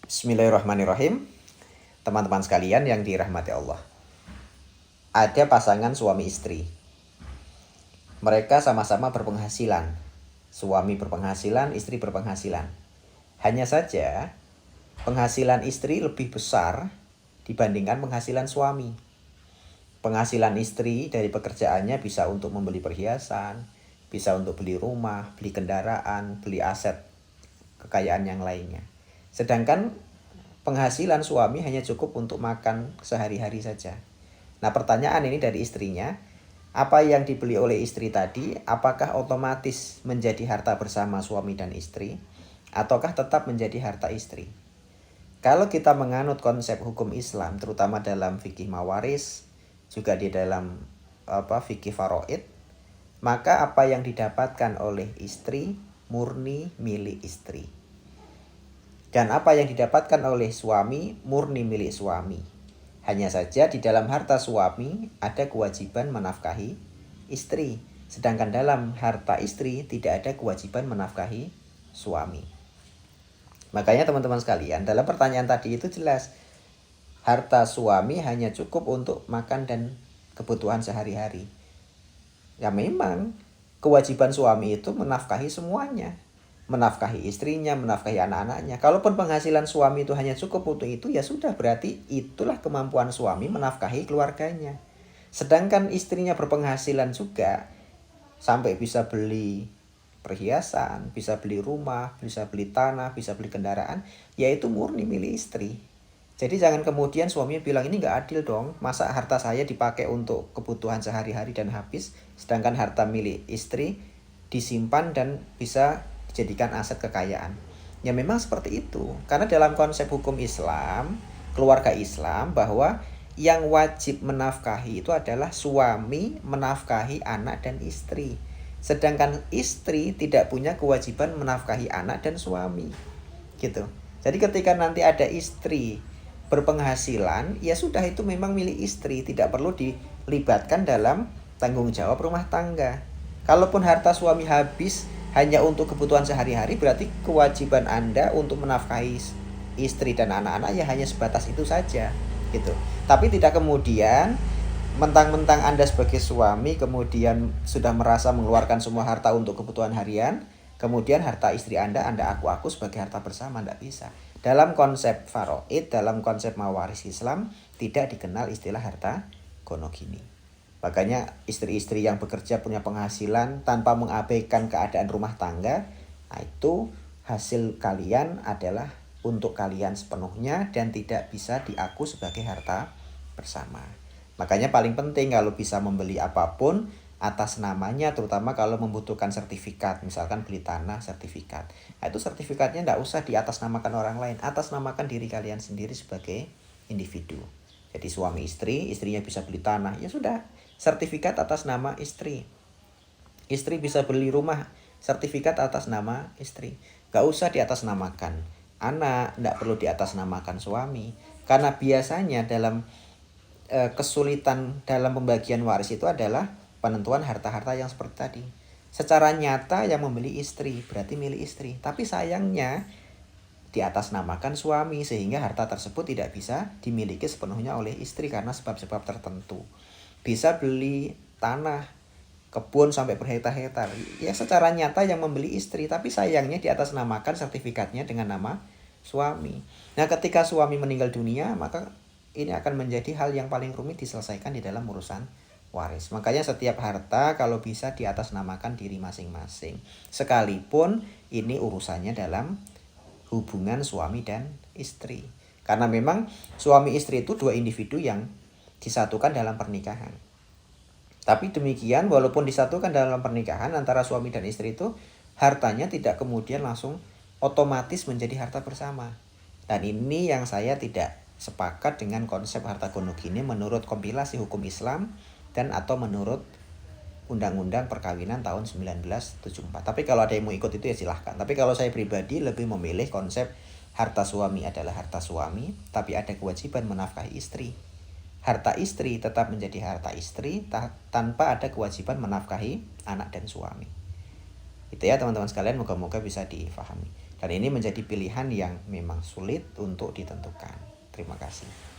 Bismillahirrahmanirrahim. Teman-teman sekalian yang dirahmati Allah. Ada pasangan suami istri. Mereka sama-sama berpenghasilan. Suami berpenghasilan, istri berpenghasilan. Hanya saja penghasilan istri lebih besar dibandingkan penghasilan suami. Penghasilan istri dari pekerjaannya bisa untuk membeli perhiasan, bisa untuk beli rumah, beli kendaraan, beli aset kekayaan yang lainnya. Sedangkan penghasilan suami hanya cukup untuk makan sehari-hari saja. Nah, pertanyaan ini dari istrinya, apa yang dibeli oleh istri tadi, apakah otomatis menjadi harta bersama suami dan istri, ataukah tetap menjadi harta istri? Kalau kita menganut konsep hukum Islam, terutama dalam fikih mawaris, juga di dalam fikih faraid, maka apa yang didapatkan oleh istri murni milik istri. Dan apa yang didapatkan oleh suami murni milik suami. Hanya saja di dalam harta suami ada kewajiban menafkahi istri. Sedangkan dalam harta istri tidak ada kewajiban menafkahi suami. Makanya teman-teman sekalian, dalam pertanyaan tadi itu jelas. Harta suami hanya cukup untuk makan dan kebutuhan sehari-hari. Ya memang kewajiban suami itu menafkahi semuanya. Menafkahi istrinya, menafkahi anak-anaknya. Kalaupun penghasilan suami itu hanya cukup untuk itu, ya sudah, berarti itulah kemampuan suami menafkahi keluarganya. Sedangkan istrinya berpenghasilan juga, sampai bisa beli perhiasan, bisa beli rumah, bisa beli tanah, bisa beli kendaraan, yaitu murni milik istri. Jadi jangan kemudian suaminya bilang, ini gak adil dong, masa harta saya dipakai untuk kebutuhan sehari-hari dan habis, sedangkan harta milik istri disimpan dan bisa dijadikan aset kekayaan. Ya memang seperti itu. Karena dalam konsep hukum Islam, keluarga Islam, bahwa yang wajib menafkahi itu adalah suami menafkahi anak dan istri. Sedangkan istri tidak punya kewajiban menafkahi anak dan suami. Gitu. Jadi ketika nanti ada istri berpenghasilan, ya sudah, itu memang milik istri, tidak perlu dilibatkan dalam tanggung jawab rumah tangga. Kalaupun harta suami habis hanya untuk kebutuhan sehari-hari, berarti kewajiban Anda untuk menafkahi istri dan anak-anak ya hanya sebatas itu saja, gitu. Tapi tidak kemudian mentang-mentang Anda sebagai suami kemudian sudah merasa mengeluarkan semua harta untuk kebutuhan harian, kemudian harta istri Anda aku sebagai harta bersama. Tidak bisa. Dalam konsep faraid, dalam konsep mawaris Islam, tidak dikenal istilah harta gonogini. Makanya istri-istri yang bekerja punya penghasilan tanpa mengabaikan keadaan rumah tangga, nah itu hasil kalian adalah untuk kalian sepenuhnya dan tidak bisa diaku sebagai harta bersama. Makanya paling penting kalau bisa membeli apapun atas namanya, terutama kalau membutuhkan sertifikat, misalkan beli tanah sertifikat. Nah, itu sertifikatnya tidak usah diatasnamakan orang lain, atasnamakan diri kalian sendiri sebagai individu. Jadi suami istri, istrinya bisa beli tanah, ya sudah, sertifikat atas nama istri. Istri bisa beli rumah, sertifikat atas nama istri. Gak usah diatasnamakan anak, tidak perlu diatasnamakan suami. Karena biasanya dalam kesulitan dalam pembagian waris itu adalah penentuan harta-harta yang seperti tadi. Secara nyata yang membeli istri, berarti milik istri. Tapi sayangnya diatasnamakan suami, sehingga harta tersebut tidak bisa dimiliki sepenuhnya oleh istri karena sebab-sebab tertentu. Bisa beli tanah, kebun sampai berhektar-hektar, ya secara nyata yang membeli istri, tapi sayangnya diatasnamakan sertifikatnya dengan nama suami. Nah, ketika suami meninggal dunia, maka ini akan menjadi hal yang paling rumit diselesaikan di dalam urusan waris. Makanya setiap harta kalau bisa diatasnamakan diri masing-masing, sekalipun ini urusannya dalam hubungan suami dan istri. Karena memang suami istri itu dua individu yang disatukan dalam pernikahan. Tapi demikian, walaupun disatukan dalam pernikahan antara suami dan istri itu, hartanya tidak kemudian langsung otomatis menjadi harta bersama. Dan ini yang saya tidak sepakat dengan konsep harta gonogini menurut kompilasi hukum Islam dan atau menurut Undang-Undang Perkawinan tahun 1974. Tapi kalau ada yang mau ikut itu ya silahkan. Tapi kalau saya pribadi lebih memilih konsep harta suami adalah harta suami, tapi ada kewajiban menafkahi istri. Harta istri tetap menjadi harta istri tanpa ada kewajiban menafkahi anak dan suami. Itu ya teman-teman sekalian, moga-moga bisa difahami. Dan ini menjadi pilihan yang memang sulit untuk ditentukan. Terima kasih.